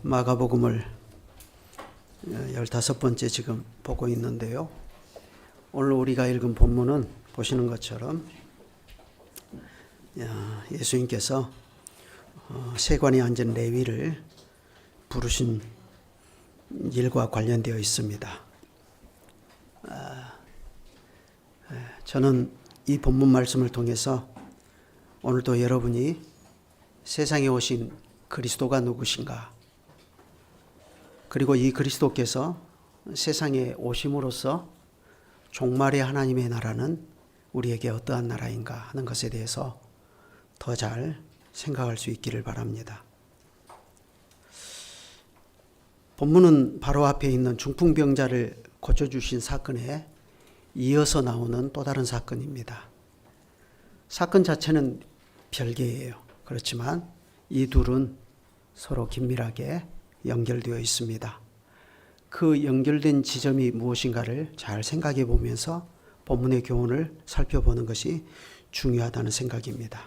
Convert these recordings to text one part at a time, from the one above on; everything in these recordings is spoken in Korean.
마가복음을 15번째 지금 보고 있는데요. 오늘 우리가 읽은 본문은 보시는 것처럼 예수님께서 세관에 앉은 레위를 부르신 일과 관련되어 있습니다. 저는 이 본문 말씀을 통해서 오늘도 여러분이 세상에 오신 그리스도가 누구신가, 그리고 이 그리스도께서 세상에 오심으로써 종말의 하나님의 나라는 우리에게 어떠한 나라인가 하는 것에 대해서 더 잘 생각할 수 있기를 바랍니다. 본문은 바로 앞에 있는 중풍병자를 고쳐주신 사건에 이어서 나오는 또 다른 사건입니다. 사건 자체는 별개예요. 그렇지만 이 둘은 서로 긴밀하게 연결되어 있습니다. 그 연결된 지점이 무엇인가를 잘 생각해 보면서 본문의 교훈을 살펴보는 것이 중요하다는 생각입니다.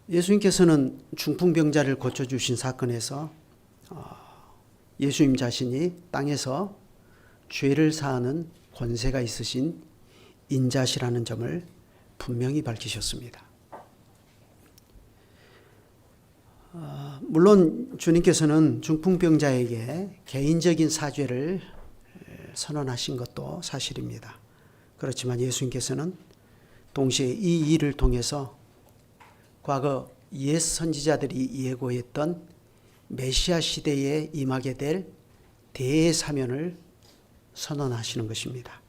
예수님께서는 중풍병자를 고쳐주신 사건에서 예수님 자신이 땅에서 죄를 사하는 권세가 있으신 인자시라는 점을 분명히 밝히셨습니다. 물론 주님께서는 중풍병자에게 개인적인 사죄를 선언하신 것도 사실입니다. 그렇지만 예수님께서는 동시에 이 일을 통해서 과거 옛 선지자들이 예고했던 메시아 시대에 임하게 될 대사면을 선언하시는 것입니다.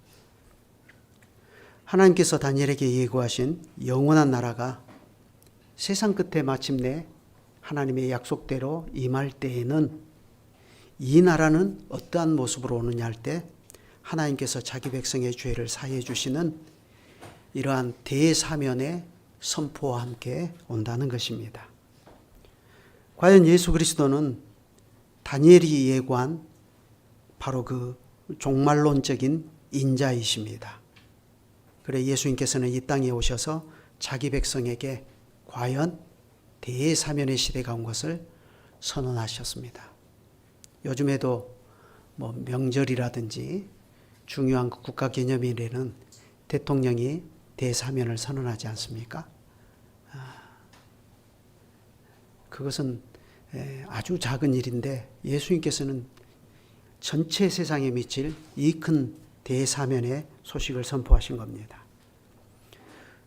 하나님께서 다니엘에게 예고하신 영원한 나라가 세상 끝에 마침내 하나님의 약속대로 임할 때에는 이 나라는 어떠한 모습으로 오느냐 할 때 하나님께서 자기 백성의 죄를 사해 주시는 이러한 대사면의 선포와 함께 온다는 것입니다. 과연 예수 그리스도는 다니엘이 예고한 바로 그 종말론적인 인자이십니다. 그래 예수님께서는 이 땅에 오셔서 자기 백성에게 과연 대사면의 시대가 온 것을 선언하셨습니다. 요즘에도 명절이라든지 중요한 국가 기념일에는 대통령이 대사면을 선언하지 않습니까? 그것은 아주 작은 일인데 예수님께서는 전체 세상에 미칠 이 큰 대사면의 소식을 선포하신 겁니다.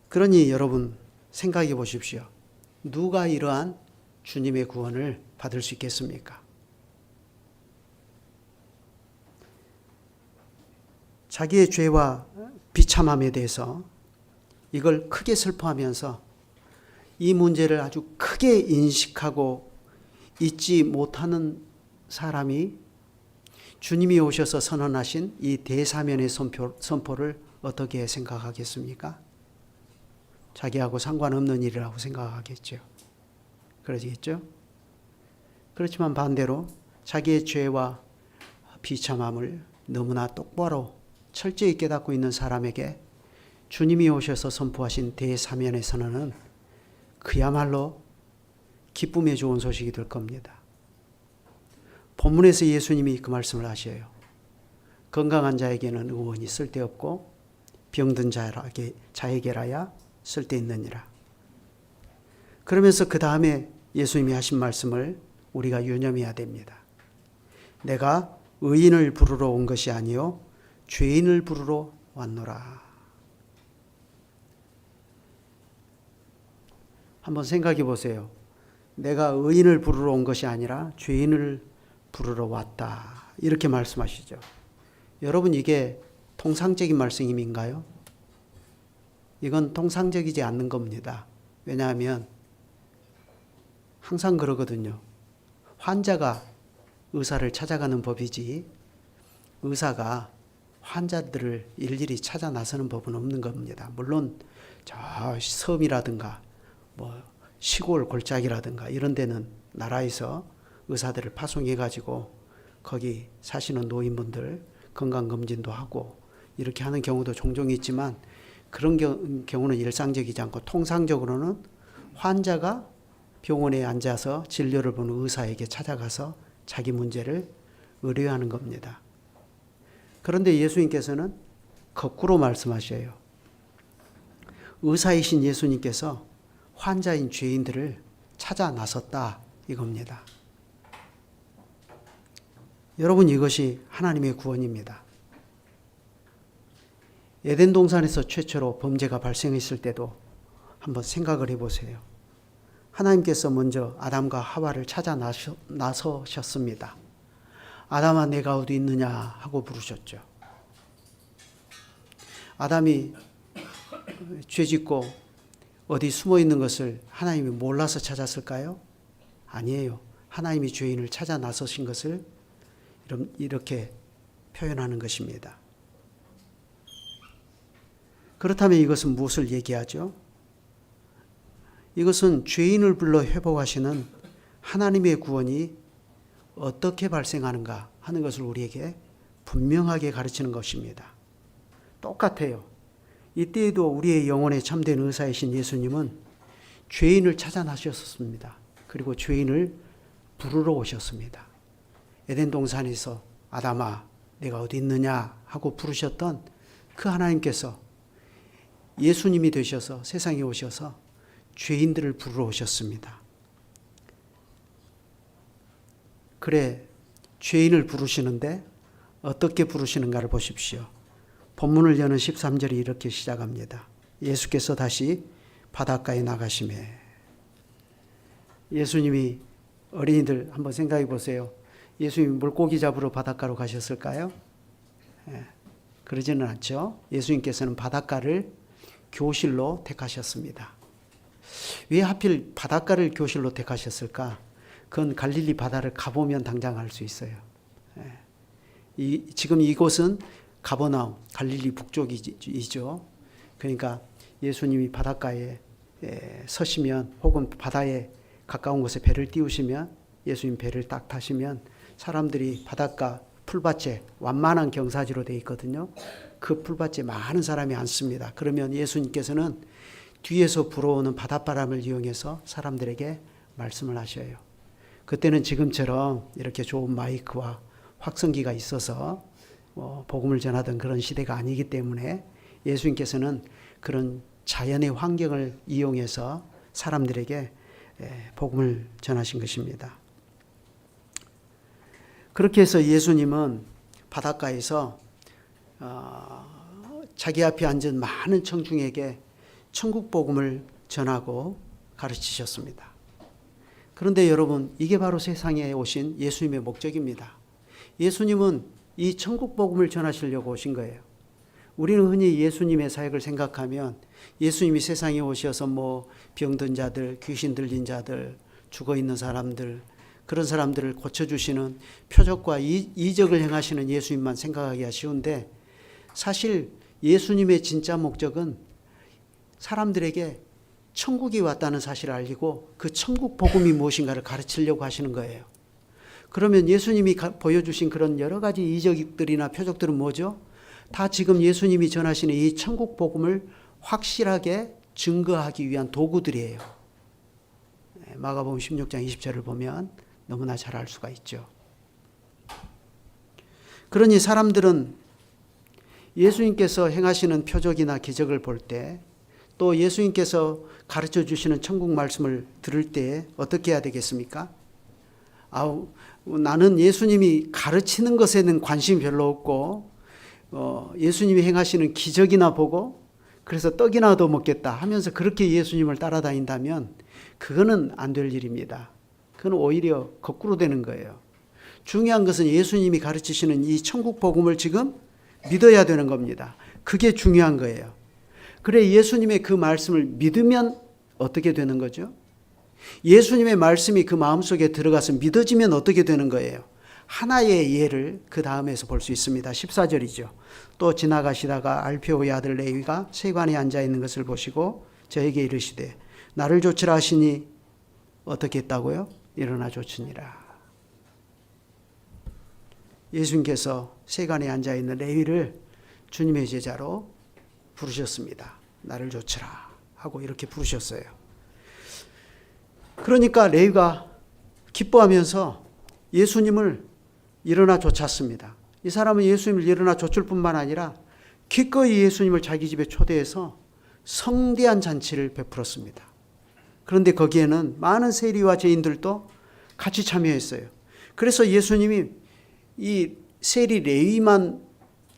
그러니 여러분 생각해 보십시오. 누가 이러한 주님의 구원을 받을 수 있겠습니까? 자기의 죄와 비참함에 대해서 이걸 크게 슬퍼하면서 이 문제를 아주 크게 인식하고 잊지 못하는 사람이 주님이 오셔서 선언하신 이 대사면의 선포를 어떻게 생각하겠습니까? 자기하고 상관없는 일이라고 생각하겠죠. 그러겠죠? 그렇지만 반대로 자기의 죄와 비참함을 너무나 똑바로 철저히 깨닫고 있는 사람에게 주님이 오셔서 선포하신 대사면의 선언은 그야말로 기쁨의 좋은 소식이 될 겁니다. 본문에서 예수님이 그 말씀을 하셔요. 건강한 자에게는 의원이 쓸데없고 병든 자에게라야 쓸데있느니라. 그러면서 그 다음에 예수님이 하신 말씀을 우리가 유념해야 됩니다. 내가 의인을 부르러 온 것이 아니요 죄인을 부르러 왔노라. 한번 생각해 보세요. 내가 의인을 부르러 온 것이 아니라 죄인을 부르러 왔다. 이렇게 말씀하시죠. 여러분 이게 통상적인 말씀인가요? 이건 통상적이지 않는 겁니다. 왜냐하면 항상 그러거든요. 환자가 의사를 찾아가는 법이지 의사가 환자들을 일일이 찾아 나서는 법은 없는 겁니다. 물론 저 섬이라든가 시골 골짜기라든가 이런 데는 나라에서 의사들을 파송해 가지고 거기 사시는 노인분들 건강검진도 하고 이렇게 하는 경우도 종종 있지만 그런 경우는 일상적이지 않고 통상적으로는 환자가 병원에 앉아서 진료를 보는 의사에게 찾아가서 자기 문제를 의뢰하는 겁니다. 그런데 예수님께서는 거꾸로 말씀하셔요. 의사이신 예수님께서 환자인 죄인들을 찾아 나섰다 이겁니다. 여러분, 이것이 하나님의 구원입니다. 에덴 동산에서 최초로 범죄가 발생했을 때도 한번 생각을 해보세요. 하나님께서 먼저 아담과 하와를 찾아 나서셨습니다. 아담아, 내가 어디 있느냐 하고 부르셨죠. 아담이 죄짓고 어디 숨어 있는 것을 하나님이 몰라서 찾았을까요? 아니에요. 하나님이 죄인을 찾아 나서신 것을 이렇게 표현하는 것입니다. 그렇다면 이것은 무엇을 얘기하죠? 이것은 죄인을 불러 회복하시는 하나님의 구원이 어떻게 발생하는가 하는 것을 우리에게 분명하게 가르치는 것입니다. 똑같아요. 이때에도 우리의 영혼에 참된 의사이신 예수님은 죄인을 찾아 나셨습니다. 그리고 죄인을 부르러 오셨습니다. 에덴 동산에서 아담아, 내가 어디 있느냐 하고 부르셨던 그 하나님께서 예수님이 되셔서 세상에 오셔서 죄인들을 부르러 오셨습니다. 그래, 죄인을 부르시는데 어떻게 부르시는가를 보십시오. 본문을 여는 13절이 이렇게 시작합니다. 예수께서 다시 바닷가에 나가시매. 예수님이, 어린이들 한번 생각해 보세요. 예수님이 물고기 잡으러 바닷가로 가셨을까요? 그러지는 않죠. 예수님께서는 바닷가를 교실로 택하셨습니다. 왜 하필 바닷가를 교실로 택하셨을까? 그건 갈릴리 바다를 가보면 당장 알 수 있어요. 지금 이곳은 가버나움, 갈릴리 북쪽이죠. 그러니까 예수님이 바닷가에 서시면, 혹은 바다에 가까운 곳에 배를 띄우시면, 예수님 배를 딱 타시면 사람들이 바닷가 풀밭에, 완만한 경사지로 되어 있거든요. 그 풀밭에 많은 사람이 앉습니다. 그러면 예수님께서는 뒤에서 불어오는 바닷바람을 이용해서 사람들에게 말씀을 하셔요. 그때는 지금처럼 이렇게 좋은 마이크와 확성기가 있어서 복음을 전하던 그런 시대가 아니기 때문에 예수님께서는 그런 자연의 환경을 이용해서 사람들에게 복음을 전하신 것입니다. 그렇게 해서 예수님은 바닷가에서 자기 앞에 앉은 많은 청중에게 천국 복음을 전하고 가르치셨습니다. 그런데 여러분, 이게 바로 세상에 오신 예수님의 목적입니다. 예수님은 이 천국 복음을 전하시려고 오신 거예요. 우리는 흔히 예수님의 사역을 생각하면 예수님이 세상에 오셔서 병든 자들, 귀신 들린 자들, 죽어 있는 사람들, 그런 사람들을 고쳐주시는 표적과 이적을 행하시는 예수님만 생각하기가 쉬운데, 사실 예수님의 진짜 목적은 사람들에게 천국이 왔다는 사실을 알리고 그 천국 복음이 무엇인가를 가르치려고 하시는 거예요. 그러면 예수님이 보여주신 그런 여러 가지 이적들이나 표적들은 뭐죠? 다 지금 예수님이 전하시는 이 천국 복음을 확실하게 증거하기 위한 도구들이에요. 마가복음 16장 20절을 보면 너무나 잘 알 수가 있죠. 그러니 사람들은 예수님께서 행하시는 표적이나 기적을 볼 때, 또 예수님께서 가르쳐 주시는 천국 말씀을 들을 때 어떻게 해야 되겠습니까? 나는 예수님이 가르치는 것에는 관심이 별로 없고 예수님이 행하시는 기적이나 보고 그래서 떡이나 더 먹겠다 하면서 그렇게 예수님을 따라다닌다면 그거는 안 될 일입니다. 그건 오히려 거꾸로 되는 거예요. 중요한 것은 예수님이 가르치시는 이 천국 복음을 지금 믿어야 되는 겁니다. 그게 중요한 거예요. 그래, 예수님의 그 말씀을 믿으면 어떻게 되는 거죠? 예수님의 말씀이 그 마음속에 들어가서 믿어지면 어떻게 되는 거예요? 하나의 예를 그 다음에서 볼 수 있습니다. 14절이죠. 또 지나가시다가 알페오의 아들 레위가 세관에 앉아 있는 것을 보시고 저에게 이르시되 나를 좇으라 하시니 어떻게 했다고요? 일어나 좇으니라. 예수님께서 세관에 앉아 있는 레위를 주님의 제자로 부르셨습니다. 나를 좇으라 하고 이렇게 부르셨어요. 그러니까 레위가 기뻐하면서 예수님을 일어나 쫓았습니다. 이 사람은 예수님을 일어나 쫓을 뿐만 아니라 기꺼이 예수님을 자기 집에 초대해서 성대한 잔치를 베풀었습니다. 그런데 거기에는 많은 세리와 죄인들도 같이 참여했어요. 그래서 예수님이 이 세리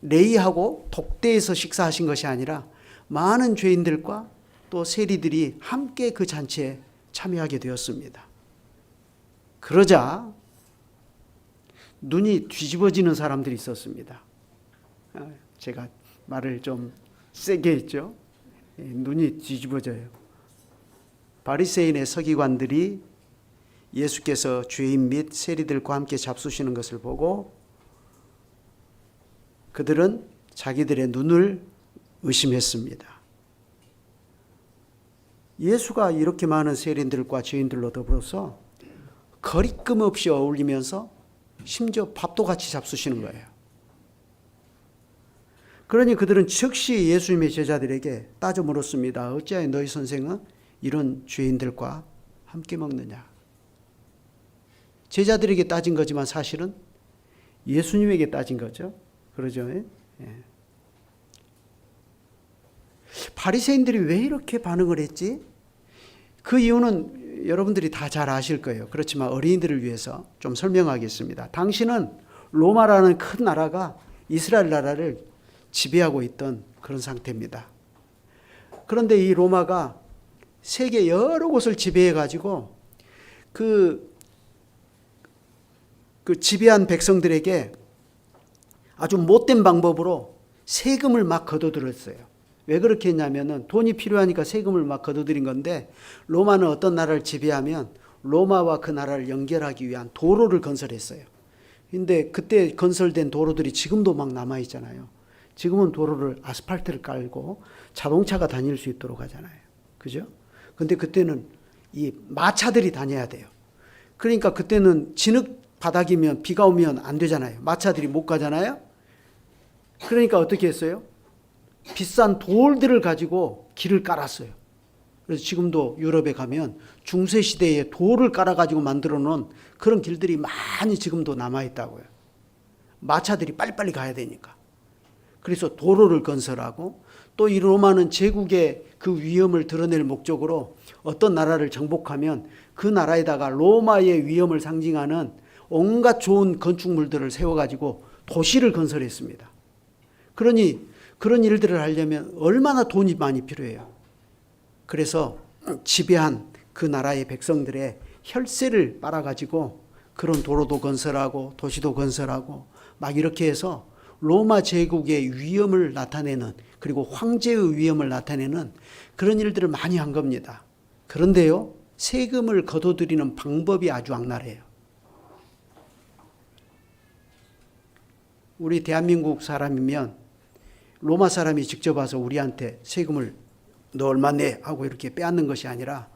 레위하고 독대해서 식사하신 것이 아니라 많은 죄인들과 또 세리들이 함께 그 잔치에 참여하게 되었습니다. 그러자 눈이 뒤집어지는 사람들이 있었습니다. 제가 말을 좀 세게 했죠. 눈이 뒤집어져요. 바리새인의 서기관들이 예수께서 죄인 및 세리들과 함께 잡수시는 것을 보고 그들은 자기들의 눈을 의심했습니다. 예수가 이렇게 많은 세리들과 죄인들로 더불어서 거리낌 없이 어울리면서 심지어 밥도 같이 잡수시는 거예요. 그러니 그들은 즉시 예수님의 제자들에게 따져 물었습니다. 어찌하여 너희 선생은 이런 죄인들과 함께 먹느냐? 제자들에게 따진 거지만 사실은 예수님에게 따진 거죠. 그러죠? 예. 바리새인들이 왜 이렇게 반응을 했지? 그 이유는 여러분들이 다 잘 아실 거예요. 그렇지만 어린이들을 위해서 좀 설명하겠습니다. 당시는 로마라는 큰 나라가 이스라엘 나라를 지배하고 있던 그런 상태입니다. 그런데 이 로마가 세계 여러 곳을 지배해 가지고 그 지배한 백성들에게 아주 못된 방법으로 세금을 막 걷어들였어요. 왜 그렇게 했냐면은 돈이 필요하니까 세금을 막 걷어들인 건데, 로마는 어떤 나라를 지배하면 로마와 그 나라를 연결하기 위한 도로를 건설했어요. 근데 그때 건설된 도로들이 지금도 막 남아 있잖아요. 지금은 도로를 아스팔트를 깔고 자동차가 다닐 수 있도록 하잖아요. 그죠? 근데 그때는 이 마차들이 다녀야 돼요. 그러니까 그때는 진흙 바닥이면 비가 오면 안 되잖아요. 마차들이 못 가잖아요. 그러니까 어떻게 했어요? 비싼 돌들을 가지고 길을 깔았어요. 그래서 지금도 유럽에 가면 중세시대에 돌을 깔아가지고 만들어 놓은 그런 길들이 많이 지금도 남아있다고요. 마차들이 빨리빨리 가야 되니까. 그래서 도로를 건설하고, 또 이 로마는 제국의 그 위엄을 드러낼 목적으로 어떤 나라를 정복하면 그 나라에다가 로마의 위엄을 상징하는 온갖 좋은 건축물들을 세워가지고 도시를 건설했습니다. 그러니 그런 일들을 하려면 얼마나 돈이 많이 필요해요. 그래서 지배한 그 나라의 백성들의 혈세를 빨아가지고 그런 도로도 건설하고 도시도 건설하고 막 이렇게 해서 로마 제국의 위엄을 나타내는, 그리고 황제의 위엄을 나타내는 그런 일들을 많이 한 겁니다. 그런데요, 세금을 거둬들이는 방법이 아주 악랄해요. 우리 대한민국 사람이면 로마 사람이 직접 와서 우리한테 세금을 너 얼마 내? 하고 이렇게 빼앗는 것이 아니라,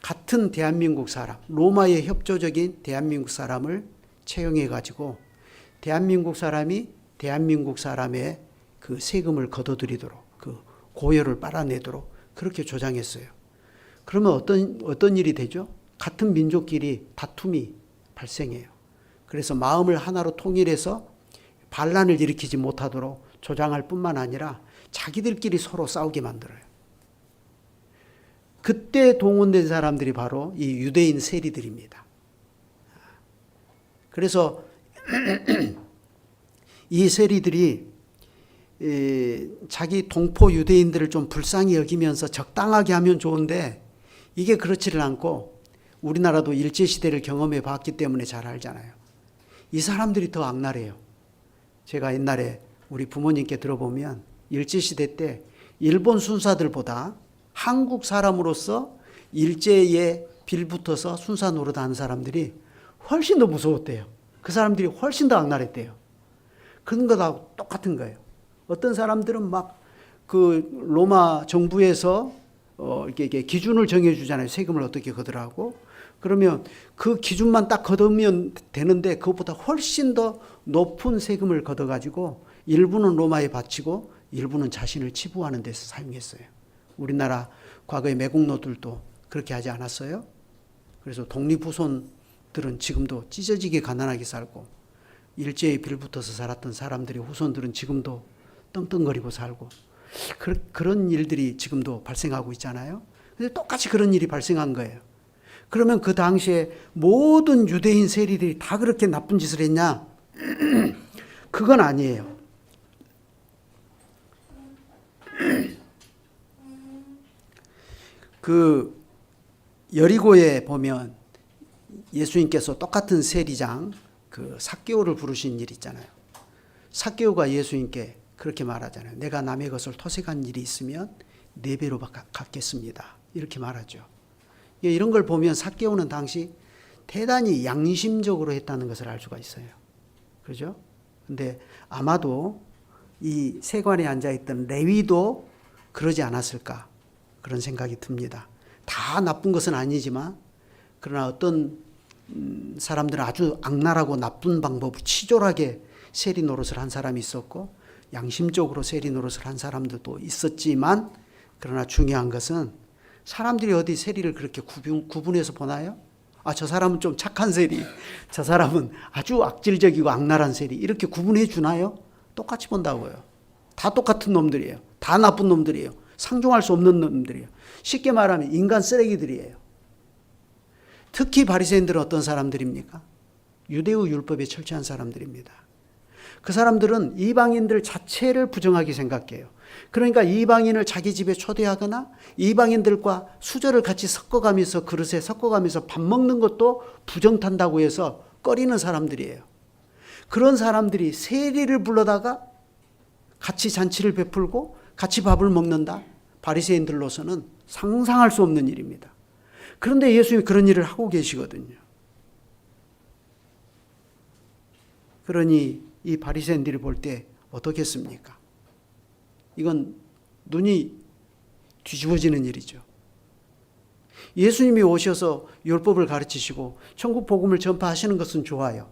같은 대한민국 사람, 로마의 협조적인 대한민국 사람을 채용해 가지고 대한민국 사람이 대한민국 사람의 그 세금을 거둬들이도록, 그 고요를 빨아내도록 그렇게 조장했어요. 그러면 어떤 일이 되죠? 같은 민족끼리 다툼이 발생해요. 그래서 마음을 하나로 통일해서 반란을 일으키지 못하도록 조장할 뿐만 아니라 자기들끼리 서로 싸우게 만들어요. 그때 동원된 사람들이 바로 이 유대인 세리들입니다. 그래서 이 세리들이 자기 동포 유대인들을 좀 불쌍히 여기면서 적당하게 하면 좋은데, 이게 그렇지를 않고, 우리나라도 일제시대를 경험해 봤기 때문에 잘 알잖아요. 이 사람들이 더 악랄해요. 제가 옛날에 우리 부모님께 들어보면 일제시대 때 일본 순사들보다 한국 사람으로서 일제에 빌붙어서 순사 노릇하는 사람들이 훨씬 더 무서웠대요. 그 사람들이 훨씬 더 악랄했대요. 그런 거하고 똑같은 거예요. 어떤 사람들은 막 그 로마 정부에서 이렇게 기준을 정해주잖아요. 세금을 어떻게 걷으라고. 그러면 그 기준만 딱 걷으면 되는데 그것보다 훨씬 더 높은 세금을 걷어가지고 일부는 로마에 바치고 일부는 자신을 치부하는 데서 사용했어요. 우리나라 과거의 매국노들도 그렇게 하지 않았어요? 그래서 독립후손들은 지금도 찢어지게 가난하게 살고 일제에 빌붙어서 살았던 사람들의 후손들은 지금도 떵떵거리고 살고 그런 일들이 지금도 발생하고 있잖아요. 근데 똑같이 그런 일이 발생한 거예요. 그러면 그 당시에 모든 유대인 세리들이 다 그렇게 나쁜 짓을 했냐? 그건 아니에요. 그 여리고에 보면 예수님께서 똑같은 세리장 그 삭개오를 부르신 일 있잖아요. 삭개오가 예수님께 그렇게 말하잖아요. 내가 남의 것을 토색한 일이 있으면 4배로 갚겠습니다. 이렇게 말하죠. 이런 걸 보면 삭개오는 당시 대단히 양심적으로 했다는 것을 알 수가 있어요. 그죠? 근데 아마도 이 세관에 앉아있던 레위도 그러지 않았을까 그런 생각이 듭니다. 다 나쁜 것은 아니지만 그러나 어떤 사람들은 아주 악랄하고 나쁜 방법으로 치졸하게 세리 노릇을 한 사람이 있었고 양심적으로 세리 노릇을 한 사람들도 있었지만 그러나 중요한 것은 사람들이 어디 세리를 그렇게 구분해서 보나요? 아, 저 사람은 좀 착한 세리, 저 사람은 아주 악질적이고 악랄한 세리 이렇게 구분해 주나요? 똑같이 본다고요. 다 똑같은 놈들이에요. 다 나쁜 놈들이에요. 상종할 수 없는 놈들이에요. 쉽게 말하면 인간 쓰레기들이에요. 특히 바리새인들은 어떤 사람들입니까? 유대의 율법에 철저한 사람들입니다. 그 사람들은 이방인들 자체를 부정하게 생각해요. 그러니까 이방인을 자기 집에 초대하거나 이방인들과 수저를 같이 섞어가면서 그릇에 섞어가면서 밥 먹는 것도 부정탄다고 해서 꺼리는 사람들이에요. 그런 사람들이 세리를 불러다가 같이 잔치를 베풀고 같이 밥을 먹는다. 바리새인들로서는 상상할 수 없는 일입니다. 그런데 예수님이 그런 일을 하고 계시거든요. 그러니 이 바리새인들이 볼 때 어떻겠습니까? 이건 눈이 뒤집어지는 일이죠. 예수님이 오셔서 율법을 가르치시고 천국 복음을 전파하시는 것은 좋아요.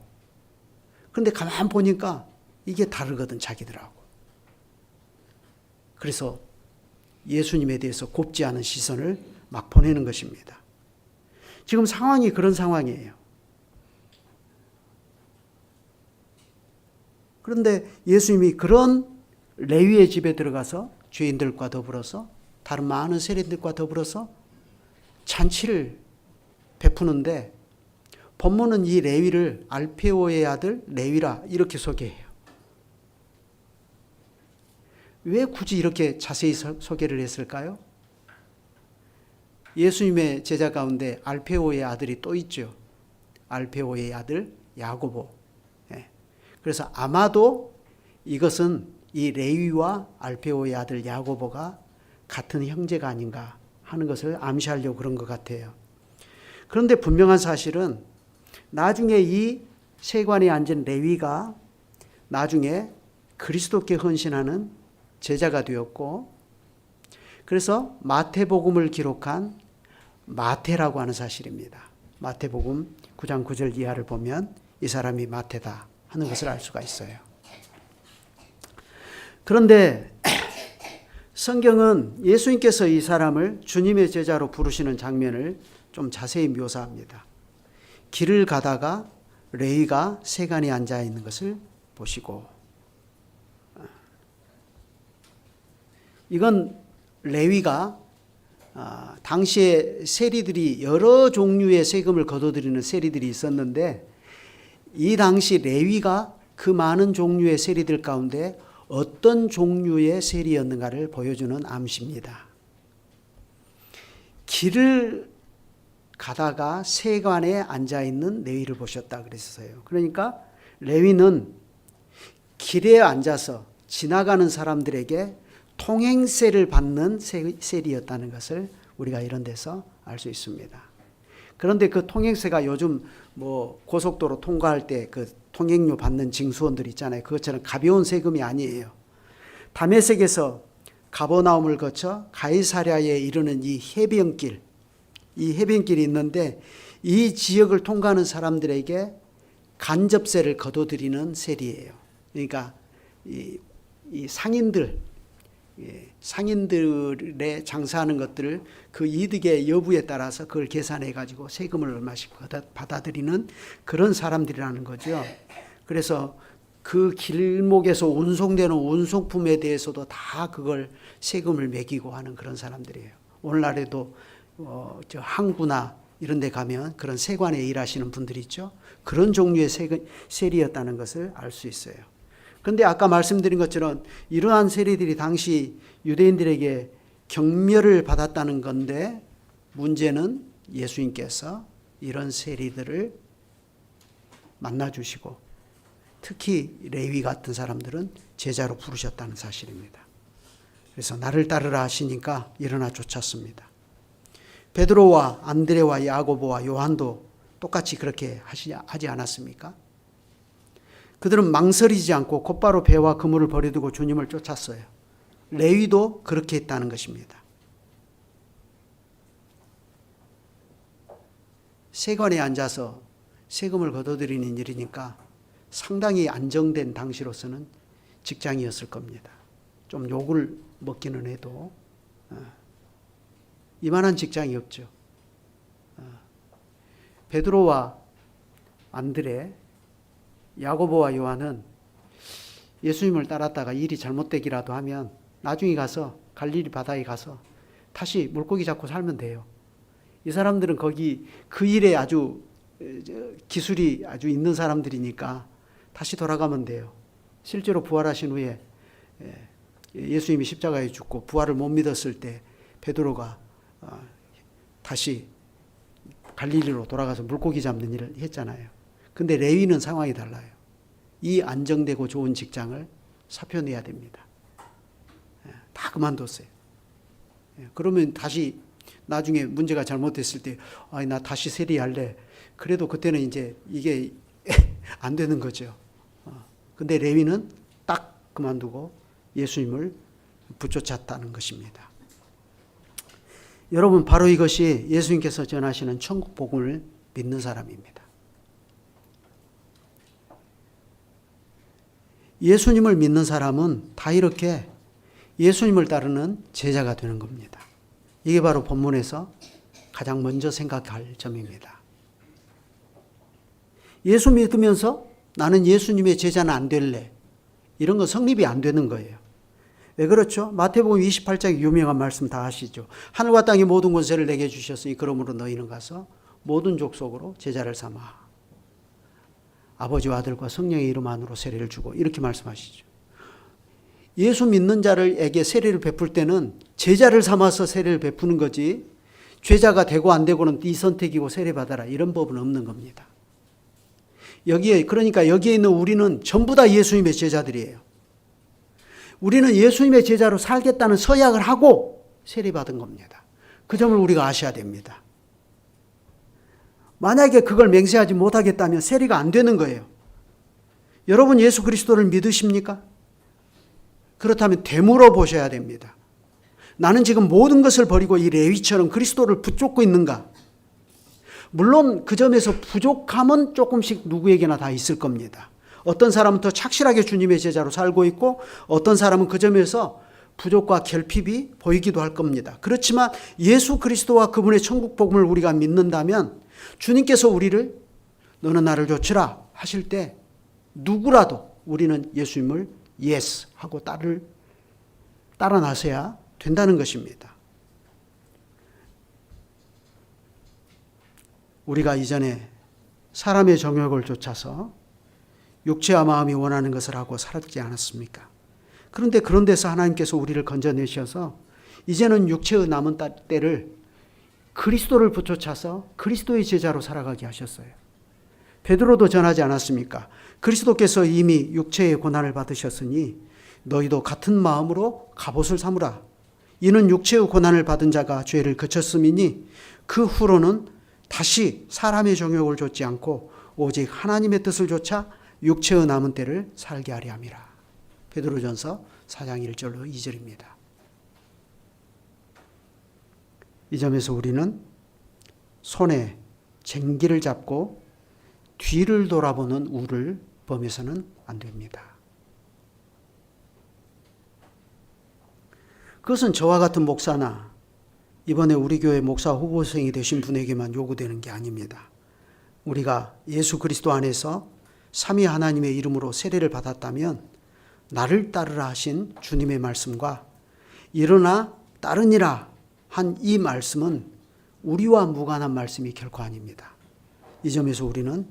그런데 가만 보니까 이게 다르거든 자기들하고. 그래서 예수님에 대해서 곱지 않은 시선을 막 보내는 것입니다. 지금 상황이 그런 상황이에요. 그런데 예수님이 그런 레위의 집에 들어가서 죄인들과 더불어서 다른 많은 세리들과 더불어서 잔치를 베푸는데 본문은 이 레위를 알페오의 아들 레위라 이렇게 소개해요. 왜 굳이 이렇게 자세히 소개를 했을까요? 예수님의 제자 가운데 알페오의 아들이 또 있죠. 알페오의 아들 야고보. 그래서 아마도 이것은 이 레위와 알페오의 아들 야고보가 같은 형제가 아닌가 하는 것을 암시하려고 그런 것 같아요. 그런데 분명한 사실은 나중에 이 세관에 앉은 레위가 나중에 그리스도께 헌신하는 제자가 되었고 그래서 마태복음을 기록한 마태라고 하는 사실입니다. 마태복음 9장 9절 이하를 보면 이 사람이 마태다 하는 것을 알 수가 있어요. 그런데 성경은 예수님께서 이 사람을 주님의 제자로 부르시는 장면을 좀 자세히 묘사합니다. 길을 가다가 레위가 세간에 앉아 있는 것을 보시고 이건 레위가 당시에 세리들이 여러 종류의 세금을 거둬들이는 세리들이 있었는데 이 당시 레위가 그 많은 종류의 세리들 가운데 어떤 종류의 세리였는가를 보여주는 암시입니다. 길을 가다가 세관에 앉아있는 레위를 보셨다 그랬어요. 그러니까 레위는 길에 앉아서 지나가는 사람들에게 통행세를 받는 세리였다는 것을 우리가 이런 데서 알 수 있습니다. 그런데 그 통행세가 요즘 뭐 고속도로 통과할 때 그 통행료 받는 징수원들 있잖아요. 그것처럼 가벼운 세금이 아니에요. 다메섹에서 가버나움을 거쳐 가이사랴에 이르는 이 해변길이 있는데 이 지역을 통과하는 사람들에게 간접세를 거둬들이는 세리예요. 그러니까 이 상인들, 상인들의 장사하는 것들을 그 이득의 여부에 따라서 그걸 계산해 가지고 세금을 얼마씩 받아들이는 그런 사람들이라는 거죠. 그래서 그 길목에서 운송되는 운송품에 대해서도 다 그걸 세금을 매기고 하는 그런 사람들이에요. 오늘날에도 저 항구나 이런 데 가면 그런 세관에 일하시는 분들이 있죠. 그런 종류의 세리였다는 것을 알 수 있어요. 그런데 아까 말씀드린 것처럼 이러한 세리들이 당시 유대인들에게 경멸을 받았다는 건데, 문제는 예수님께서 이런 세리들을 만나주시고 특히 레위 같은 사람들은 제자로 부르셨다는 사실입니다. 그래서 나를 따르라 하시니까 일어나 쫓았습니다. 베드로와 안드레와 야고보와 요한도 똑같이 그렇게 하지 않았습니까? 그들은 망설이지 않고 곧바로 배와 그물을 버려두고 주님을 쫓았어요. 레위도 그렇게 했다는 것입니다. 세관에 앉아서 세금을 걷어들이는 일이니까 상당히 안정된 당시로서는 직장이었을 겁니다. 좀 욕을 먹기는 해도 이만한 직장이 없죠. 베드로와 안드레, 야고보와 요한은 예수님을 따랐다가 일이 잘못되기라도 하면 나중에 가서 갈릴리 바다에 가서 다시 물고기 잡고 살면 돼요. 이 사람들은 거기 그 일에 아주 기술이 아주 있는 사람들이니까 다시 돌아가면 돼요. 실제로 부활하신 후에 예수님이 십자가에 죽고 부활을 못 믿었을 때 베드로가 다시 갈릴리로 돌아가서 물고기 잡는 일을 했잖아요. 근데 레위는 상황이 달라요. 이 안정되고 좋은 직장을 사표내야 됩니다. 다 그만뒀어요. 그러면 다시 나중에 문제가 잘못됐을 때 나 다시 세리할래. 그래도 그때는 이제 이게 안 되는 거죠. 근데 레위는 딱 그만두고 예수님을 붙여찼다는 것입니다. 여러분, 바로 이것이 예수님께서 전하시는 천국 복음을 믿는 사람입니다. 예수님을 믿는 사람은 다 이렇게 예수님을 따르는 제자가 되는 겁니다. 이게 바로 본문에서 가장 먼저 생각할 점입니다. 예수 믿으면서 나는 예수님의 제자는 안 될래. 이런 건 성립이 안 되는 거예요. 왜 그렇죠? 마태복음 28장의 유명한 말씀 다 아시죠? 하늘과 땅의 모든 권세를 내게 주셨으니 그러므로 너희는 가서 모든 족속으로 제자를 삼아 아버지와 아들과 성령의 이름 안으로 세례를 주고 이렇게 말씀하시죠. 예수 믿는 자들에게 세례를 베풀 때는 제자를 삼아서 세례를 베푸는 거지 죄자가 되고 안 되고는 네 선택이고 세례 받아라 이런 법은 없는 겁니다. 그러니까 여기에 있는 우리는 전부 다 예수님의 제자들이에요. 우리는 예수님의 제자로 살겠다는 서약을 하고 세례받은 겁니다. 그 점을 우리가 아셔야 됩니다. 만약에 그걸 맹세하지 못하겠다면 세례가 안 되는 거예요. 여러분 예수 그리스도를 믿으십니까? 그렇다면 되물어 보셔야 됩니다. 나는 지금 모든 것을 버리고 이 레위처럼 그리스도를 붙잡고 있는가? 물론 그 점에서 부족함은 조금씩 누구에게나 다 있을 겁니다. 어떤 사람은 더 착실하게 주님의 제자로 살고 있고 어떤 사람은 그 점에서 부족과 결핍이 보이기도 할 겁니다. 그렇지만 예수 그리스도와 그분의 천국 복음을 우리가 믿는다면 주님께서 우리를 너는 나를 좇으라 하실 때 누구라도 우리는 예수님을 예스 하고 따라 나서야 된다는 것입니다. 우리가 이전에 사람의 정욕을 쫓아서 육체와 마음이 원하는 것을 하고 살았지 않았습니까? 그런데 그런 데서 하나님께서 우리를 건져내셔서 이제는 육체의 남은 때를 그리스도를 붙여차서 그리스도의 제자로 살아가게 하셨어요. 베드로도 전하지 않았습니까? 그리스도께서 이미 육체의 고난을 받으셨으니 너희도 같은 마음으로 갑옷을 삼으라. 이는 육체의 고난을 받은 자가 죄를 그쳤음이니 그 후로는 다시 사람의 정욕을 좇지 않고 오직 하나님의 뜻을 좇아 육체의 남은 때를 살게 하려 함이라. 베드로전서 4장 1절로 2절입니다. 이 점에서 우리는 손에 쟁기를 잡고 뒤를 돌아보는 우를 범해서는 안 됩니다. 그것은 저와 같은 목사나 이번에 우리 교회 목사 후보생이 되신 분에게만 요구되는 게 아닙니다. 우리가 예수 그리스도 안에서 삼위 하나님의 이름으로 세례를 받았다면 나를 따르라 하신 주님의 말씀과 일어나 따르니라 한 이 말씀은 우리와 무관한 말씀이 결코 아닙니다. 이 점에서 우리는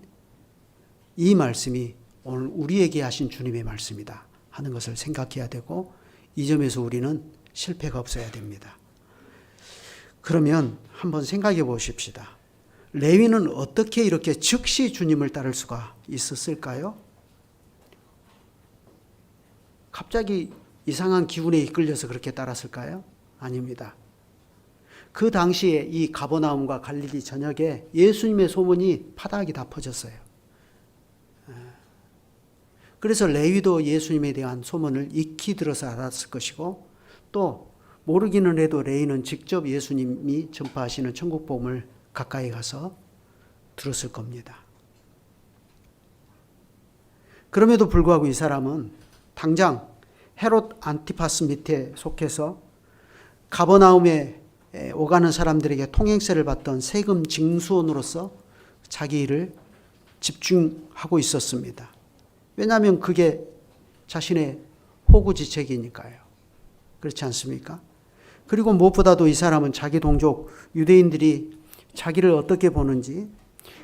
이 말씀이 오늘 우리에게 하신 주님의 말씀이다 하는 것을 생각해야 되고, 이 점에서 우리는 실패가 없어야 됩니다. 그러면 한번 생각해 보십시다. 레위는 어떻게 이렇게 즉시 주님을 따를 수가 있었을까요? 갑자기 이상한 기운에 이끌려서 그렇게 따랐을까요? 아닙니다. 그 당시에 이 가버나움과 갈릴리 전역에 예수님의 소문이 파다하게 다 퍼졌어요. 그래서 레위도 예수님에 대한 소문을 익히 들어서 알았을 것이고, 또 모르기는 해도 레위는 직접 예수님이 전파하시는 천국 복음을 가까이 가서 들었을 겁니다. 그럼에도 불구하고 이 사람은 당장 헤롯 안티파스 밑에 속해서 가버나움에 오가는 사람들에게 통행세를 받던 세금 징수원으로서 자기 일을 집중하고 있었습니다. 왜냐하면 그게 자신의 호구지책이니까요. 그렇지 않습니까? 그리고 무엇보다도 이 사람은 자기 동족 유대인들이 자기를 어떻게 보는지,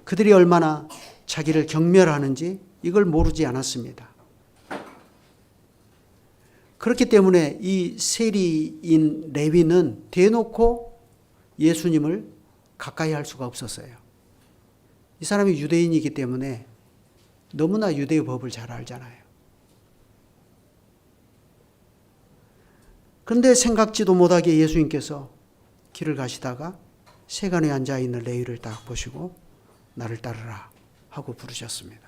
그들이 얼마나 자기를 경멸하는지 이걸 모르지 않았습니다. 그렇기 때문에 이 세리인 레위는 대놓고 예수님을 가까이 할 수가 없었어요. 이 사람이 유대인이기 때문에 너무나 유대의 법을 잘 알잖아요. 그런데 생각지도 못하게 예수님께서 길을 가시다가 세간에 앉아있는 레위를 딱 보시고 나를 따르라 하고 부르셨습니다.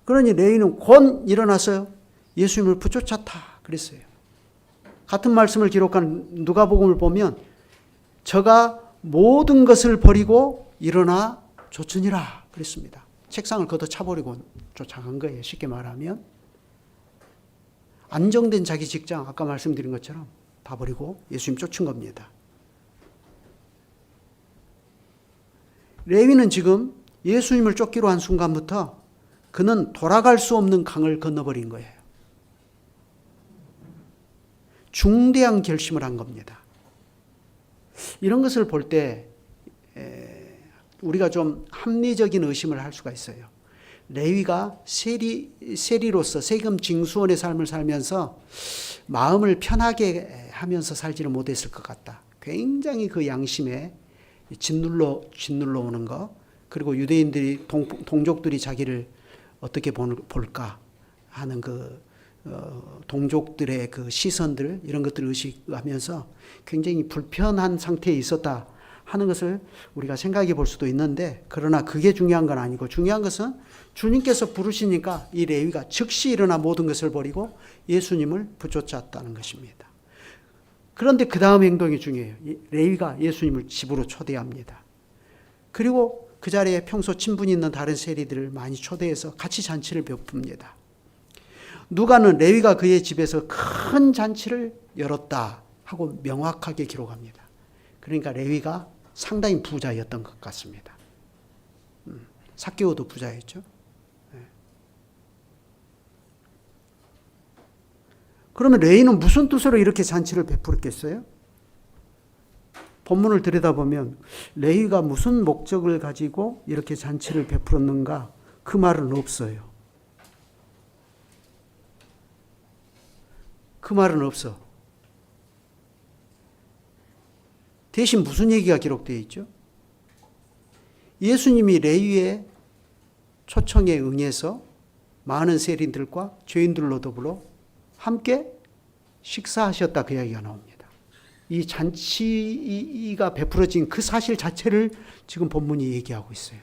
그러니 레위는 곧 일어나서 예수님을 붙여쳤다 그랬어요. 같은 말씀을 기록한 누가복음을 보면 저가 모든 것을 버리고 일어나 쫓으니라 그랬습니다. 책상을 걷어차버리고 쫓아간 거예요. 쉽게 말하면 안정된 자기 직장, 아까 말씀드린 것처럼 다 버리고 예수님 쫓은 겁니다. 레위는 지금 예수님을 쫓기로 한 순간부터 그는 돌아갈 수 없는 강을 건너버린 거예요. 중대한 결심을 한 겁니다. 이런 것을 볼 때 우리가 좀 합리적인 의심을 할 수가 있어요. 레위가 세리로서 세금 징수원의 삶을 살면서 마음을 편하게 하면서 살지는 못했을 것 같다. 굉장히 그 양심에 짓눌러 오는 거, 그리고 유대인들이 동족들이 자기를 어떻게 볼까 하는 그 동족들의 그 시선들, 이런 것들을 의식하면서 굉장히 불편한 상태에 있었다 하는 것을 우리가 생각해 볼 수도 있는데, 그러나 그게 중요한 건 아니고 중요한 것은 주님께서 부르시니까 이 레위가 즉시 일어나 모든 것을 버리고 예수님을 붙쫓았다는 것입니다. 그런데 그 다음 행동이 중요해요. 레위가 예수님을 집으로 초대합니다. 그리고 그 자리에 평소 친분이 있는 다른 세리들을 많이 초대해서 같이 잔치를 베풉니다. 누가는 레위가 그의 집에서 큰 잔치를 열었다 하고 명확하게 기록합니다. 그러니까 레위가 상당히 부자였던 것 같습니다. 삭개오도 부자였죠. 그러면 레위는 무슨 뜻으로 이렇게 잔치를 베풀었겠어요? 본문을 들여다보면 레위가 무슨 목적을 가지고 이렇게 잔치를 베풀었는가, 그 말은 없어요. 그 말은 없어. 대신 무슨 얘기가 기록되어 있죠? 예수님이 레위의 초청에 응해서 많은 세리들과 죄인들로 더불어 함께 식사하셨다, 그 이야기가 나옵니다. 이 잔치가 베풀어진 그 사실 자체를 지금 본문이 얘기하고 있어요.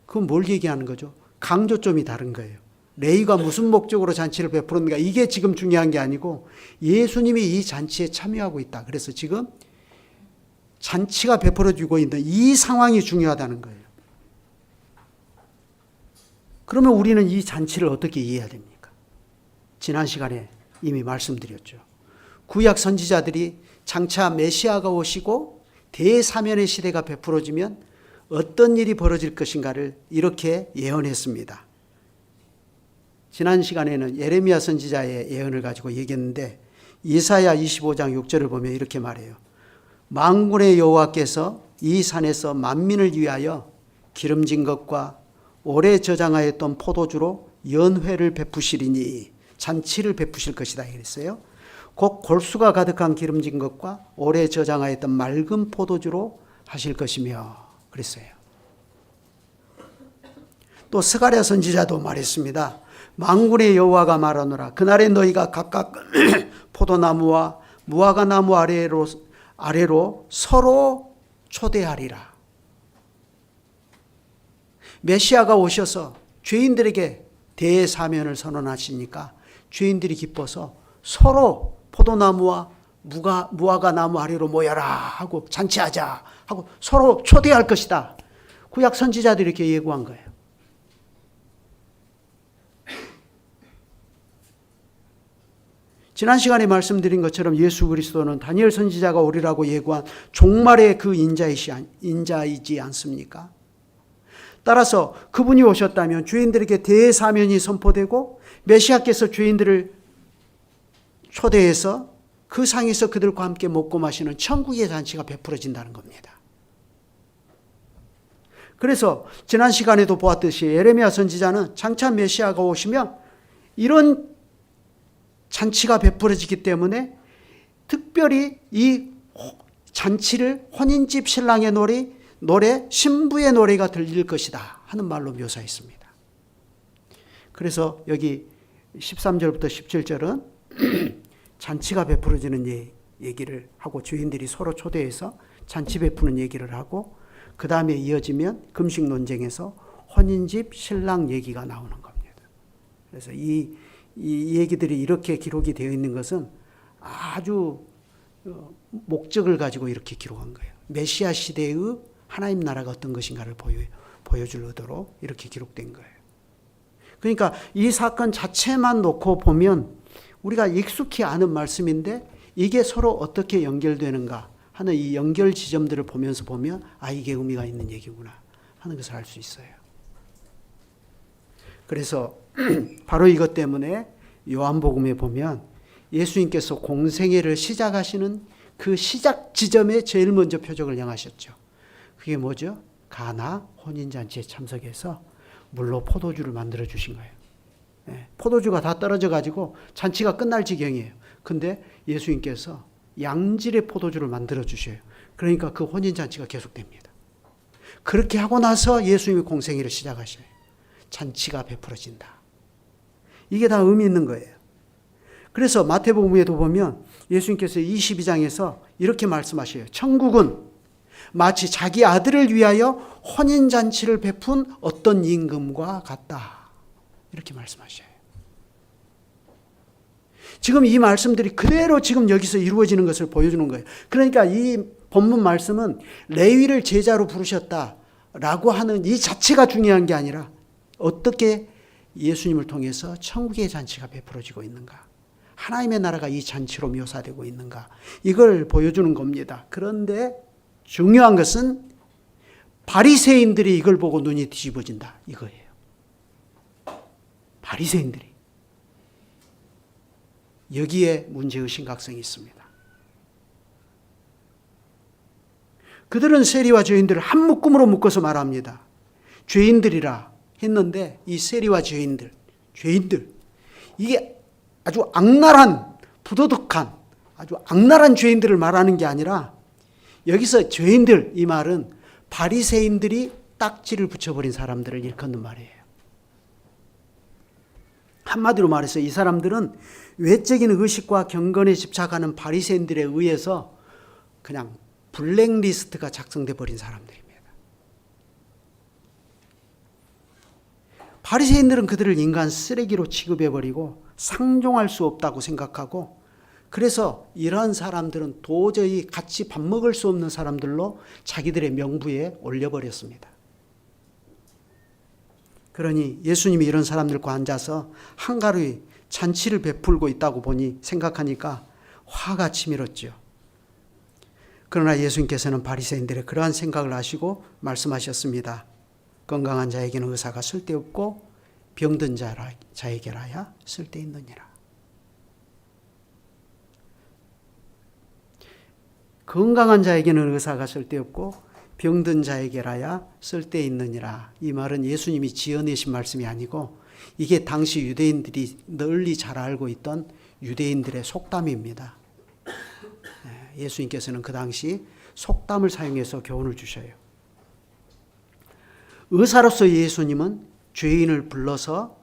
그건 뭘 얘기하는 거죠? 강조점이 다른 거예요. 레위가 무슨 목적으로 잔치를 베풀었는가, 이게 지금 중요한 게 아니고 예수님이 이 잔치에 참여하고 있다. 그래서 지금 잔치가 베풀어지고 있는 이 상황이 중요하다는 거예요. 그러면 우리는 이 잔치를 어떻게 이해해야 됩니까? 지난 시간에 이미 말씀드렸죠. 구약 선지자들이 장차 메시아가 오시고 대사면의 시대가 베풀어지면 어떤 일이 벌어질 것인가를 이렇게 예언했습니다. 지난 시간에는 예레미야 선지자의 예언을 가지고 얘기했는데 이사야 25장 6절을 보면 이렇게 말해요. 만군의 여호와께서 이 산에서 만민을 위하여 기름진 것과 오래 저장하였던 포도주로 연회를 베푸시리니 잔치를 베푸실 것이다 그랬어요. 곧 골수가 가득한 기름진 것과 오래 저장하였던 맑은 포도주로 하실 것이며 그랬어요. 또 스가랴 선지자도 말했습니다. 만군의 여호와가 말하노라. 그날에 너희가 각각 포도나무와 무화과나무 아래로 서로 초대하리라. 메시아가 오셔서 죄인들에게 대사면을 선언하시니까 죄인들이 기뻐서 서로 포도나무와 무화과나무 아래로 모여라 하고 잔치하자 하고 서로 초대할 것이다. 구약 선지자들이 이렇게 예고한 거예요. 지난 시간에 말씀드린 것처럼 예수 그리스도는 다니엘 선지자가 오리라고 예고한 종말의 그 인자이지 않습니까? 따라서 그분이 오셨다면 죄인들에게 대사면이 선포되고 메시아께서 죄인들을 초대해서 그 상에서 그들과 함께 먹고 마시는 천국의 잔치가 베풀어진다는 겁니다. 그래서 지난 시간에도 보았듯이 예레미야 선지자는 장차 메시아가 오시면 이런 잔치가 베풀어지기 때문에 특별히 이 잔치를 혼인집 신랑의 노래, 신부의 노래가 들릴 것이다 하는 말로 묘사했습니다. 그래서 여기 13절부터 17절은 잔치가 베풀어지는 얘기를 하고 죄인들이 서로 초대해서 잔치 베푸는 얘기를 하고 그 다음에 이어지면 금식 논쟁에서 혼인집 신랑 얘기가 나오는 겁니다. 그래서 이 얘기들이 이렇게 기록이 되어 있는 것은 아주 목적을 가지고 이렇게 기록한 거예요. 메시아 시대의 하나님 나라가 어떤 것인가를 보여줄 의도로 이렇게 기록된 거예요. 그러니까 이 사건 자체만 놓고 보면 우리가 익숙히 아는 말씀인데 이게 서로 어떻게 연결되는가 하는 이 연결 지점들을 보면서 보면 이게 의미가 있는 얘기구나 하는 것을 알 수 있어요. 그래서 바로 이것 때문에 요한복음에 보면 예수님께서 공생애를 시작하시는 그 시작 지점에 제일 먼저 표적을 향하셨죠. 그게 뭐죠? 가나 혼인잔치에 참석해서 물로 포도주를 만들어 주신 거예요. 포도주가 다 떨어져 가지고 잔치가 끝날 지경이에요. 근데 예수님께서 양질의 포도주를 만들어 주셔요. 그러니까 그 혼인잔치가 계속됩니다. 그렇게 하고 나서 예수님이 공생애를 시작하셔요. 잔치가 베풀어진다. 이게 다 의미 있는 거예요. 그래서 마태복음에도 보면 예수님께서 22장에서 이렇게 말씀하셔요. 천국은 마치 자기 아들을 위하여 혼인잔치를 베푼 어떤 임금과 같다. 이렇게 말씀하셔요. 지금 이 말씀들이 그대로 지금 여기서 이루어지는 것을 보여주는 거예요. 그러니까 이 본문 말씀은 레위를 제자로 부르셨다라고 하는 이 자체가 중요한 게 아니라 어떻게 예수님을 통해서 천국의 잔치가 베풀어지고 있는가, 하나님의 나라가 이 잔치로 묘사되고 있는가, 이걸 보여주는 겁니다. 그런데 중요한 것은 바리새인들이 이걸 보고 눈이 뒤집어진다 이거예요. 바리새인들이 여기에 문제의 심각성이 있습니다. 그들은 세리와 죄인들을 한 묶음으로 묶어서 말합니다. 죄인들이라 했는데 이 세리와 죄인들 이게 아주 악랄한 부도덕한 아주 악랄한 죄인들을 말하는 게 아니라 여기서 죄인들 이 말은 바리새인들이 딱지를 붙여버린 사람들을 일컫는 말이에요. 한마디로 말해서 이 사람들은 외적인 의식과 경건에 집착하는 바리새인들에 의해서 그냥 블랙리스트가 작성돼 버린 사람들입니다. 바리새인들은 그들을 인간 쓰레기로 취급해버리고 상종할 수 없다고 생각하고 그래서 이러한 사람들은 도저히 같이 밥 먹을 수 없는 사람들로 자기들의 명부에 올려버렸습니다. 그러니 예수님이 이런 사람들과 앉아서 한가로이 잔치를 베풀고 있다고 생각하니까 화가 치밀었죠. 그러나 예수님께서는 바리새인들의 그러한 생각을 아시고 말씀하셨습니다. 건강한 자에게는 의사가 쓸데없고 병든 자에게라야 쓸데있느니라. 건강한 자에게는 의사가 쓸데없고 병든 자에게라야 쓸데있느니라. 이 말은 예수님이 지어내신 말씀이 아니고 이게 당시 유대인들이 널리 잘 알고 있던 유대인들의 속담입니다. 예수님께서는 그 당시 속담을 사용해서 교훈을 주셔요. 의사로서 예수님은 죄인을 불러서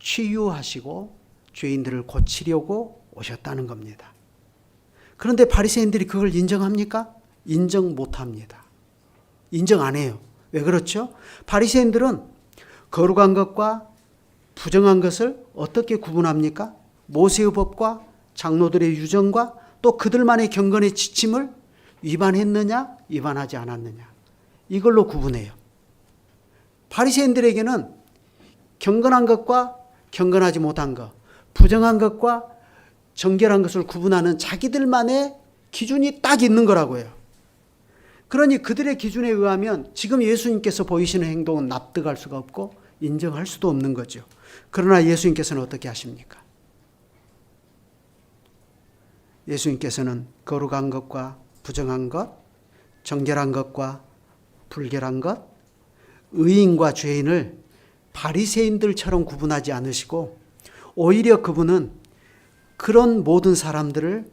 치유하시고 죄인들을 고치려고 오셨다는 겁니다. 그런데 바리새인들이 그걸 인정합니까? 인정 못합니다. 인정 안 해요. 왜 그렇죠? 바리새인들은 거룩한 것과 부정한 것을 어떻게 구분합니까? 모세의 법과 장로들의 유정과 또 그들만의 경건의 지침을 위반했느냐 위반하지 않았느냐 이걸로 구분해요. 바리새인들에게는 경건한 것과 경건하지 못한 것, 부정한 것과 정결한 것을 구분하는 자기들만의 기준이 딱 있는 거라고요. 그러니 그들의 기준에 의하면 지금 예수님께서 보이시는 행동은 납득할 수가 없고 인정할 수도 없는 거죠. 그러나 예수님께서는 어떻게 하십니까? 예수님께서는 거룩한 것과 부정한 것, 정결한 것과 불결한 것, 의인과 죄인을 바리새인들처럼 구분하지 않으시고 오히려 그분은 그런 모든 사람들을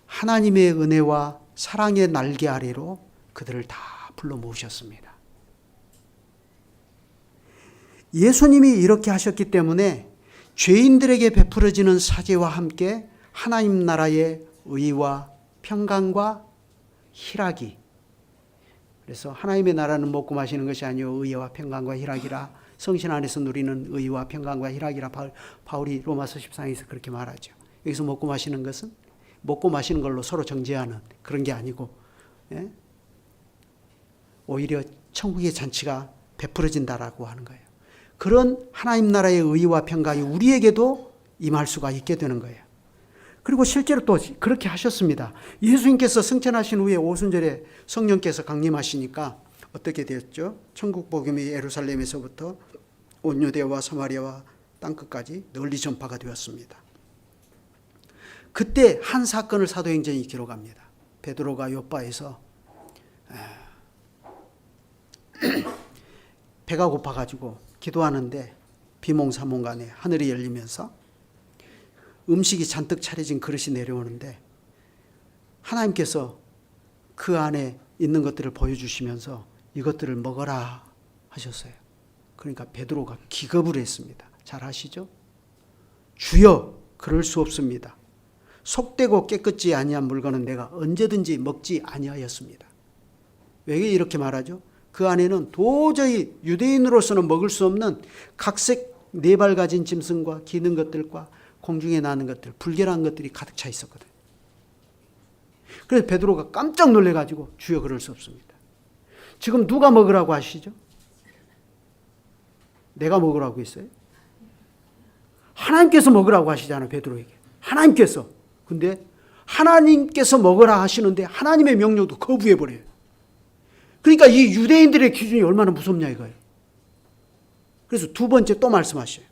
하나님의 은혜와 사랑의 날개 아래로 그들을 다 불러 모으셨습니다. 예수님이 이렇게 하셨기 때문에 죄인들에게 베풀어지는 사죄와 함께 하나님 나라의 의와 평강과 희락이, 그래서 하나님의 나라는 먹고 마시는 것이 아니요 의와 평강과 희락이라, 성신 안에서 누리는 의와 평강과 희락이라 바울이 로마서 14장에서 그렇게 말하죠. 여기서 먹고 마시는 것은 먹고 마시는 걸로 서로 정죄하는 그런 게 아니고 오히려 천국의 잔치가 베풀어진다라고 하는 거예요. 그런 하나님 나라의 의와 평강이 우리에게도 임할 수가 있게 되는 거예요. 그리고 실제로 또 그렇게 하셨습니다. 예수님께서 승천하신 후에 오순절에 성령께서 강림하시니까 어떻게 되었죠? 천국 복음이 예루살렘에서부터 온 유대와 사마리아와 땅끝까지 널리 전파가 되었습니다. 그때 한 사건을 사도행전이 기록합니다. 베드로가 요바에서 배가 고파가지고 기도하는데 비몽사몽간에 하늘이 열리면서 음식이 잔뜩 차려진 그릇이 내려오는데 하나님께서 그 안에 있는 것들을 보여주시면서 이것들을 먹어라 하셨어요. 그러니까 베드로가 기겁을 했습니다. 잘 아시죠? 주여, 그럴 수 없습니다. 속되고 깨끗지 아니한 물건은 내가 언제든지 먹지 아니하였습니다. 왜 이렇게 말하죠? 그 안에는 도저히 유대인으로서는 먹을 수 없는 각색 네 발 가진 짐승과 기는 것들과 공중에 나는 것들, 불결한 것들이 가득 차 있었거든요. 그래서 베드로가 깜짝 놀래가지고 주여, 그럴 수 없습니다. 지금 누가 먹으라고 하시죠? 내가 먹으라고 했어요? 하나님께서 먹으라고 하시잖아요, 베드로에게. 하나님께서. 근데 하나님께서 먹으라 하시는데 하나님의 명령도 거부해버려요. 그러니까 이 유대인들의 기준이 얼마나 무섭냐 이거예요. 그래서 두 번째 또 말씀하셔요.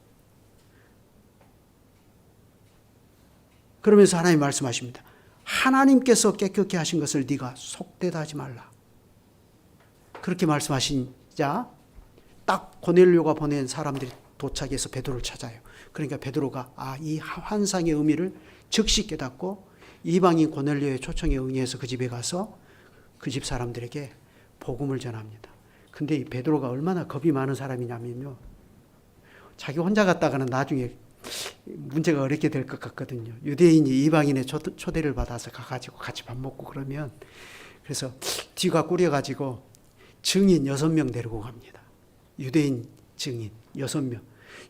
그러면서 하나님 말씀하십니다. 하나님께서 깨끗게 하신 것을 네가 속되다 하지 말라. 그렇게 말씀하시자 딱 고넬료가 보낸 사람들이 도착해서 베드로를 찾아요. 그러니까 베드로가 이 환상의 의미를 즉시 깨닫고 이방인 고넬료의 초청에 응해서 그 집에 가서 그 집 사람들에게 복음을 전합니다. 근데 이 베드로가 얼마나 겁이 많은 사람이냐면요, 자기 혼자 갔다가는 나중에 문제가 어렵게 될 것 같거든요. 유대인이 이방인의 초대를 받아서 가가지고 같이 밥 먹고 그러면, 그래서 뒤가 꾸려가지고 증인 6명 데리고 갑니다. 유대인 증인 6명.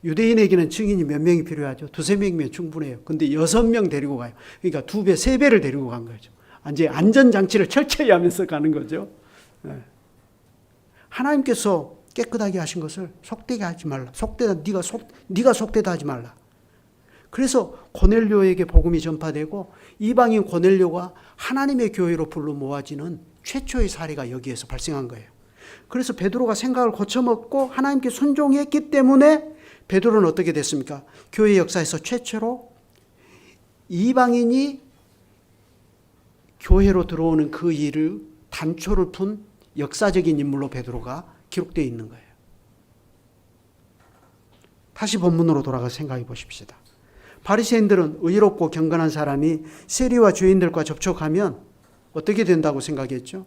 유대인에게는 증인이 몇 명이 필요하죠? 2-3명이면 충분해요. 근데 6명 데리고 가요. 그러니까 2배, 3배를 데리고 간 거죠. 이제 안전장치를 철저히 하면서 가는 거죠. 하나님께서 깨끗하게 하신 것을 속되게 하지 말라. 네가 속되다 하지 말라. 그래서 고넬료에게 복음이 전파되고 이방인 고넬료가 하나님의 교회로 불러 모아지는 최초의 사례가 여기에서 발생한 거예요. 그래서 베드로가 생각을 고쳐먹고 하나님께 순종했기 때문에 베드로는 어떻게 됐습니까? 교회 역사에서 최초로 이방인이 교회로 들어오는 그 일을 단초를 푼 역사적인 인물로 베드로가 기록되어 있는 거예요. 다시 본문으로 돌아가 생각해 보십시다. 바리새인들은 의롭고 경건한 사람이 세리와 죄인들과 접촉하면 어떻게 된다고 생각했죠?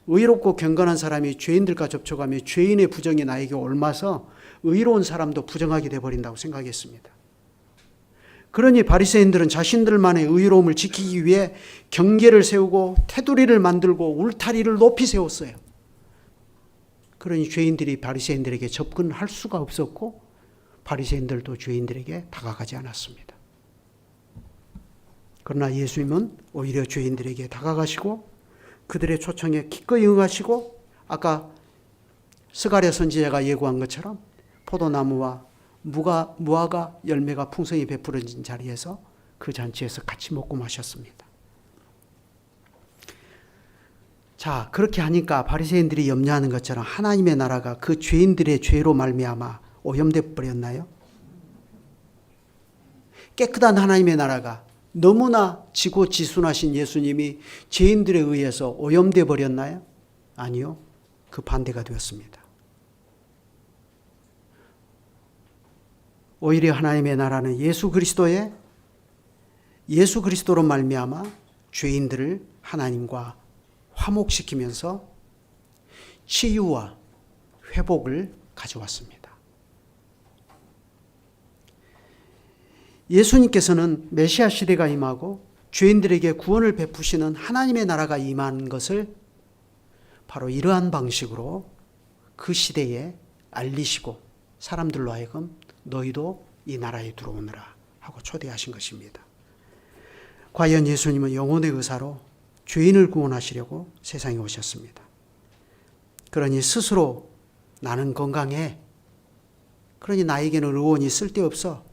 의롭고 경건한 사람이 죄인들과 접촉하면 죄인의 부정이 나에게 옮아서 의로운 사람도 부정하게 되어버린다고 생각했습니다. 그러니 바리새인들은 자신들만의 의로움을 지키기 위해 경계를 세우고 테두리를 만들고 울타리를 높이 세웠어요. 그러니 죄인들이 바리새인들에게 접근할 수가 없었고 바리새인들도 죄인들에게 다가가지 않았습니다. 그러나 예수님은 오히려 죄인들에게 다가가시고 그들의 초청에 기꺼이 응하시고 아까 스가랴 선지자가 예고한 것처럼 포도나무와 무화과 열매가 풍성히 베풀어진 자리에서 그 잔치에서 같이 먹고 마셨습니다. 자, 그렇게 하니까 바리새인들이 염려하는 것처럼 하나님의 나라가 그 죄인들의 죄로 말미암아 오염돼 버렸나요? 깨끗한 하나님의 나라가 너무나 지고지순하신 예수님이 죄인들에 의해서 오염돼 버렸나요? 아니요. 그 반대가 되었습니다. 오히려 하나님의 나라는 예수 그리스도로 말미암아 죄인들을 하나님과 화목시키면서 치유와 회복을 가져왔습니다. 예수님께서는 메시아 시대가 임하고 죄인들에게 구원을 베푸시는 하나님의 나라가 임한 것을 바로 이러한 방식으로 그 시대에 알리시고 사람들로 하여금 너희도 이 나라에 들어오느라 하고 초대하신 것입니다. 과연 예수님은 영혼의 의사로 죄인을 구원하시려고 세상에 오셨습니다. 그러니 스스로 나는 건강해. 그러니 나에게는 의원이 쓸데없어.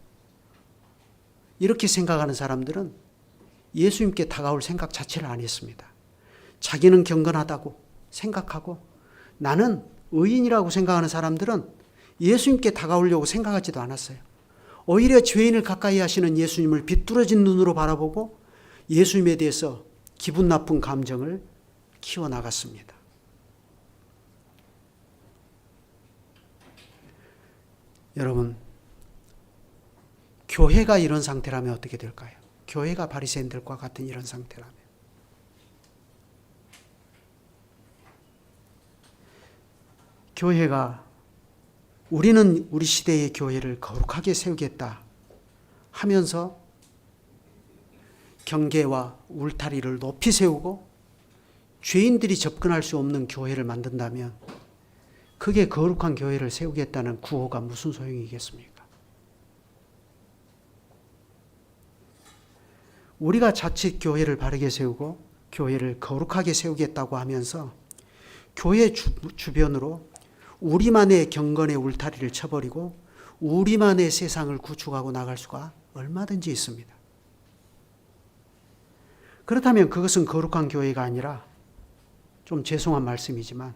이렇게 생각하는 사람들은 예수님께 다가올 생각 자체를 안 했습니다. 자기는 경건하다고 생각하고 나는 의인이라고 생각하는 사람들은 예수님께 다가오려고 생각하지도 않았어요. 오히려 죄인을 가까이 하시는 예수님을 비뚤어진 눈으로 바라보고 예수님에 대해서 기분 나쁜 감정을 키워나갔습니다. 여러분, 교회가 이런 상태라면 어떻게 될까요? 교회가 바리새인들과 같은 이런 상태라면. 교회가 우리는 우리 시대의 교회를 거룩하게 세우겠다 하면서 경계와 울타리를 높이 세우고 죄인들이 접근할 수 없는 교회를 만든다면 그게 거룩한 교회를 세우겠다는 구호가 무슨 소용이겠습니까? 우리가 자칫 교회를 바르게 세우고 교회를 거룩하게 세우겠다고 하면서 교회 주변으로 우리만의 경건의 울타리를 쳐버리고 우리만의 세상을 구축하고 나갈 수가 얼마든지 있습니다. 그렇다면 그것은 거룩한 교회가 아니라 좀 죄송한 말씀이지만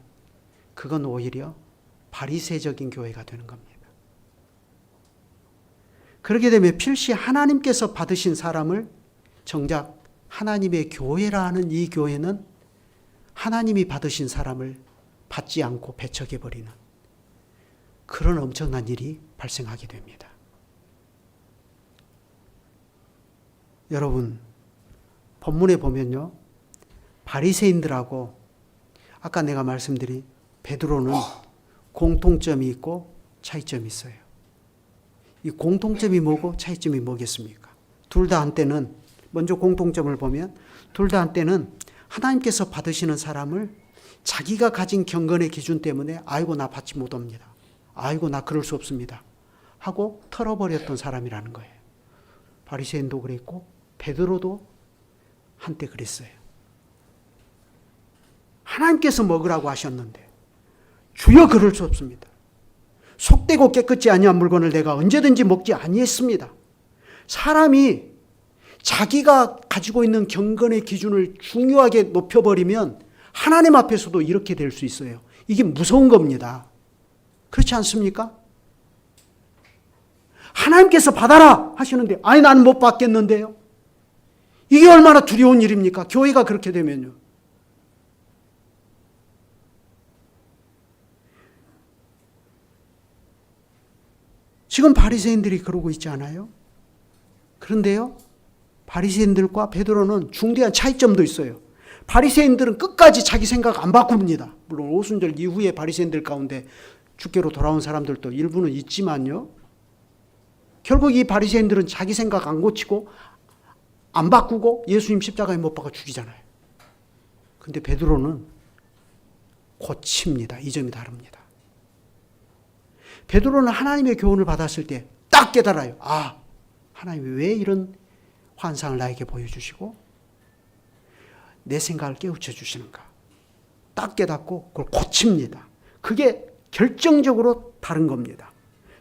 그건 오히려 바리새적인 교회가 되는 겁니다. 그렇게 되면 필시 하나님께서 받으신 사람을 정작 하나님의 교회라 하는 이 교회는 하나님이 받으신 사람을 받지 않고 배척해버리는 그런 엄청난 일이 발생하게 됩니다. 여러분, 본문에 보면요, 바리새인들하고 아까 내가 말씀드린 베드로는 공통점이 있고 차이점이 있어요. 이 공통점이 뭐고 차이점이 뭐겠습니까? 둘 다 한때는 먼저 공통점을 보면 둘 다 한때는 하나님께서 받으시는 사람을 자기가 가진 경건의 기준 때문에 아이고 나 받지 못합니다. 아이고 나 그럴 수 없습니다. 하고 털어버렸던 사람이라는 거예요. 바리새인도 그랬고 베드로도 한때 그랬어요. 하나님께서 먹으라고 하셨는데 주여 그럴 수 없습니다. 속되고 깨끗지 아니한 물건을 내가 언제든지 먹지 아니했습니다. 사람이 자기가 가지고 있는 경건의 기준을 중요하게 높여버리면 하나님 앞에서도 이렇게 될 수 있어요. 이게 무서운 겁니다. 그렇지 않습니까? 하나님께서 받아라 하시는데 아니 나는 못 받겠는데요. 이게 얼마나 두려운 일입니까? 교회가 그렇게 되면요. 지금 바리새인들이 그러고 있지 않아요? 그런데요, 바리새인들과 베드로는 중대한 차이점도 있어요. 바리새인들은 끝까지 자기 생각 안 바꿉니다. 물론 오순절 이후에 바리새인들 가운데 주께로 돌아온 사람들도 일부는 있지만요. 결국 이 바리새인들은 자기 생각 안 고치고 안 바꾸고 예수님 십자가에 못 박아 죽이잖아요. 근데 베드로는 고칩니다. 이 점이 다릅니다. 베드로는 하나님의 교훈을 받았을 때 딱 깨달아요. 아, 하나님이 왜 이런 환상을 나에게 보여주시고 내 생각을 깨우쳐 주시는가. 딱 깨닫고 그걸 고칩니다. 그게 결정적으로 다른 겁니다.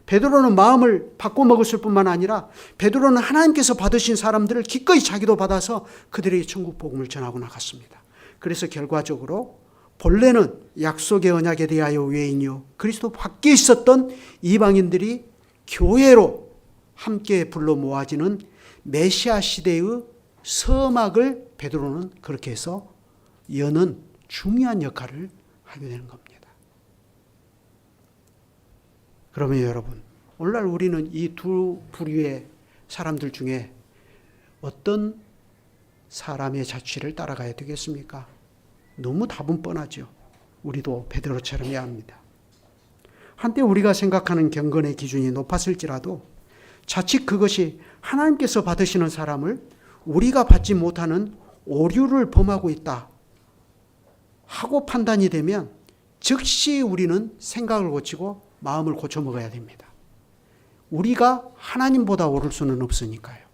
베드로는 마음을 바꿔먹었을 뿐만 아니라 베드로는 하나님께서 받으신 사람들을 기꺼이 자기도 받아서 그들에게 천국 복음을 전하고 나갔습니다. 그래서 결과적으로 본래는 약속의 언약에 대하여 외인이요 그리스도 밖에 있었던 이방인들이 교회로 함께 불러 모아지는 메시아 시대의 서막을 베드로는 그렇게 해서 여는 중요한 역할을 하게 되는 겁니다. 그러면 여러분, 오늘날 우리는 이 두 부류의 사람들 중에 어떤 사람의 자취를 따라가야 되겠습니까? 너무 답은 뻔하죠. 우리도 베드로처럼 해야 합니다. 한때 우리가 생각하는 경건의 기준이 높았을지라도 자칫 그것이 하나님께서 받으시는 사람을 우리가 받지 못하는 오류를 범하고 있다 하고 판단이 되면 즉시 우리는 생각을 고치고 마음을 고쳐 먹어야 됩니다. 우리가 하나님보다 오를 수는 없으니까요.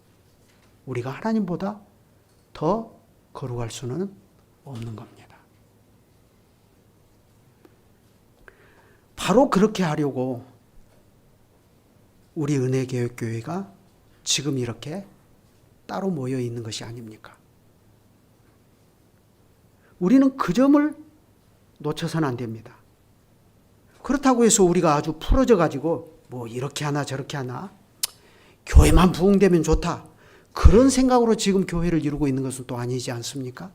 우리가 하나님보다 더 거룩할 수는 없는 겁니다. 바로 그렇게 하려고 우리 은혜개혁교회가 지금 이렇게 따로 모여 있는 것이 아닙니까? 우리는 그 점을 놓쳐서는 안 됩니다. 그렇다고 해서 우리가 아주 풀어져 가지고 뭐 이렇게 하나 저렇게 하나 교회만 부흥되면 좋다 그런 생각으로 지금 교회를 이루고 있는 것은 또 아니지 않습니까?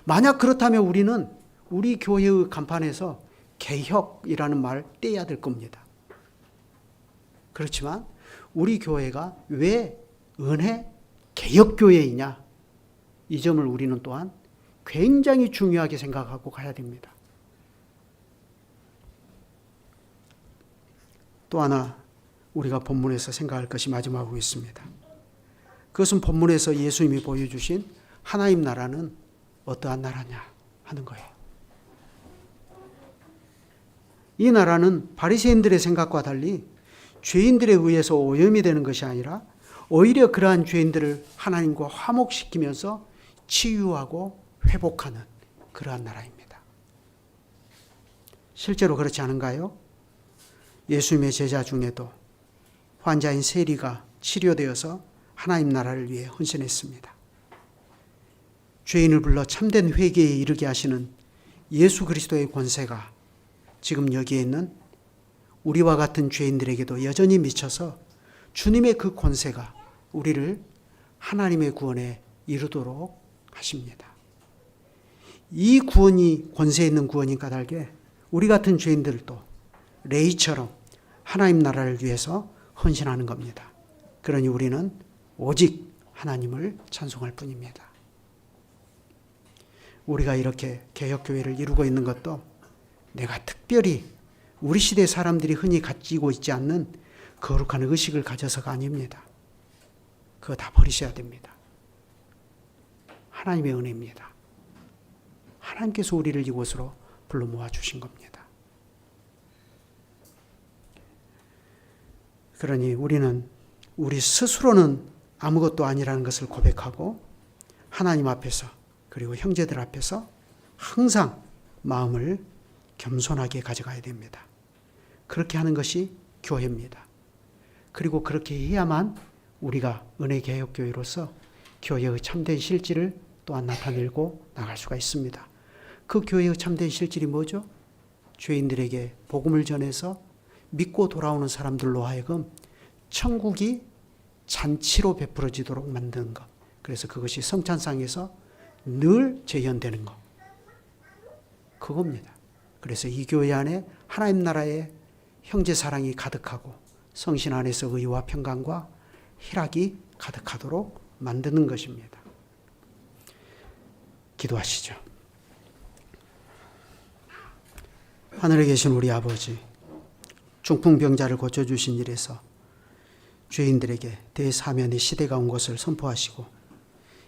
만약 그렇다면 우리는 우리 교회의 간판에서 개혁이라는 말을 떼야 될 겁니다. 그렇지만 우리 교회가 왜 은혜 개혁교회이냐 이 점을 우리는 또한 굉장히 중요하게 생각하고 가야 됩니다. 또 하나 우리가 본문에서 생각할 것이 마지막으로 있습니다. 그것은 본문에서 예수님이 보여주신 하나님 나라는 어떠한 나라냐 하는 거예요. 이 나라는 바리새인들의 생각과 달리 죄인들에 의해서 오염이 되는 것이 아니라 오히려 그러한 죄인들을 하나님과 화목시키면서 치유하고 회복하는 그러한 나라입니다. 실제로 그렇지 않은가요? 예수님의 제자 중에도 환자인 세리가 치료되어서 하나님 나라를 위해 헌신했습니다. 죄인을 불러 참된 회개에 이르게 하시는 예수 그리스도의 권세가 지금 여기에 있는 우리와 같은 죄인들에게도 여전히 미쳐서 주님의 그 권세가 우리를 하나님의 구원에 이르도록 하십니다. 이 구원이 권세 있는 구원인 까닭에 우리 같은 죄인들도 레이처럼 하나님 나라를 위해서 헌신하는 겁니다. 그러니 우리는 오직 하나님을 찬송할 뿐입니다. 우리가 이렇게 개혁교회를 이루고 있는 것도 내가 특별히 우리 시대 사람들이 흔히 가지고 있지 않는 거룩한 의식을 가져서가 아닙니다. 그거 다 버리셔야 됩니다. 하나님의 은혜입니다. 하나님께서 우리를 이곳으로 불러 모아주신 겁니다. 그러니 우리는 우리 스스로는 아무것도 아니라는 것을 고백하고 하나님 앞에서 그리고 형제들 앞에서 항상 마음을 겸손하게 가져가야 됩니다. 그렇게 하는 것이 교회입니다. 그리고 그렇게 해야만 우리가 은혜개혁교회로서 교회의 참된 실질을 또한 나타내고 나갈 수가 있습니다. 그 교회의 참된 실질이 뭐죠? 죄인들에게 복음을 전해서 믿고 돌아오는 사람들로 하여금 천국이 잔치로 베풀어지도록 만드는 것. 그래서 그것이 성찬상에서 늘 재현되는 것. 그겁니다. 그래서 이 교회 안에 하나님 나라의 형제 사랑이 가득하고 성신 안에서 의와 평강과 희락이 가득하도록 만드는 것입니다. 기도하시죠. 하늘에 계신 우리 아버지, 중풍병자를 고쳐주신 일에서 죄인들에게 대사면의 시대가 온 것을 선포하시고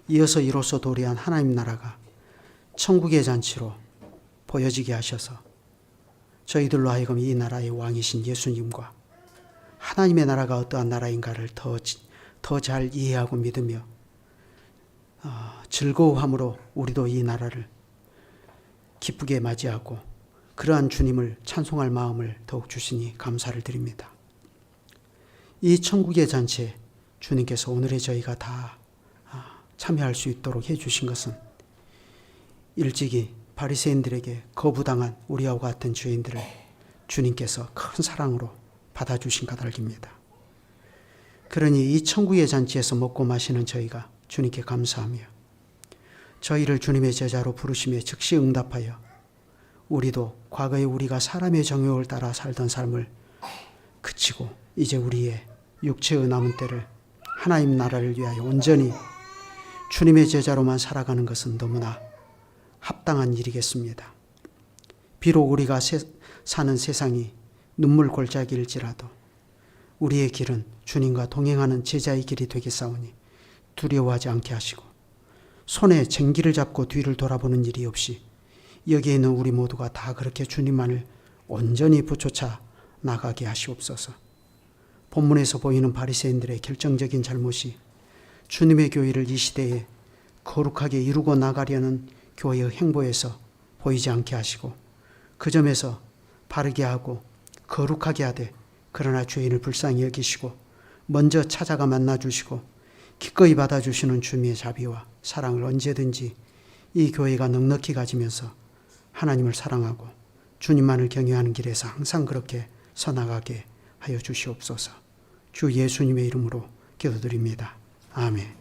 이어서 이로써 도래한 하나님 나라가 천국의 잔치로 보여지게 하셔서 저희들로 하여금 이 나라의 왕이신 예수님과 하나님의 나라가 어떠한 나라인가를 더 잘 이해하고 믿으며 즐거워함으로 우리도 이 나라를 기쁘게 맞이하고 그러한 주님을 찬송할 마음을 더욱 주시니 감사를 드립니다. 이 천국의 잔치에 주님께서 오늘의 저희가 다 참여할 수 있도록 해주신 것은 일찍이 바리새인들에게 거부당한 우리와 같은 죄인들을 주님께서 큰 사랑으로 받아주신 까닭입니다. 그러니 이 천국의 잔치에서 먹고 마시는 저희가 주님께 감사하며 저희를 주님의 제자로 부르심에 즉시 응답하여 우리도 과거에 우리가 사람의 정욕을 따라 살던 삶을 그치고 이제 우리의 육체의 남은 때를 하나님 나라를 위하여 온전히 주님의 제자로만 살아가는 것은 너무나 합당한 일이겠습니다. 비록 우리가 사는 세상이 눈물 골짜기일지라도 우리의 길은 주님과 동행하는 제자의 길이 되겠사오니 두려워하지 않게 하시고 손에 쟁기를 잡고 뒤를 돌아보는 일이 없이 여기에 있는 우리 모두가 다 그렇게 주님만을 온전히 부쫓아 나가게 하시옵소서. 본문에서 보이는 바리새인들의 결정적인 잘못이 주님의 교회를 이 시대에 거룩하게 이루고 나가려는 교회의 행보에서 보이지 않게 하시고 그 점에서 바르게 하고 거룩하게 하되 그러나 죄인을 불쌍히 여기시고 먼저 찾아가 만나주시고 기꺼이 받아주시는 주님의 자비와 사랑을 언제든지 이 교회가 넉넉히 가지면서 하나님을 사랑하고 주님만을 경외하는 길에서 항상 그렇게 서나가게 하여 주시옵소서. 주 예수님의 이름으로 기도드립니다. 아멘.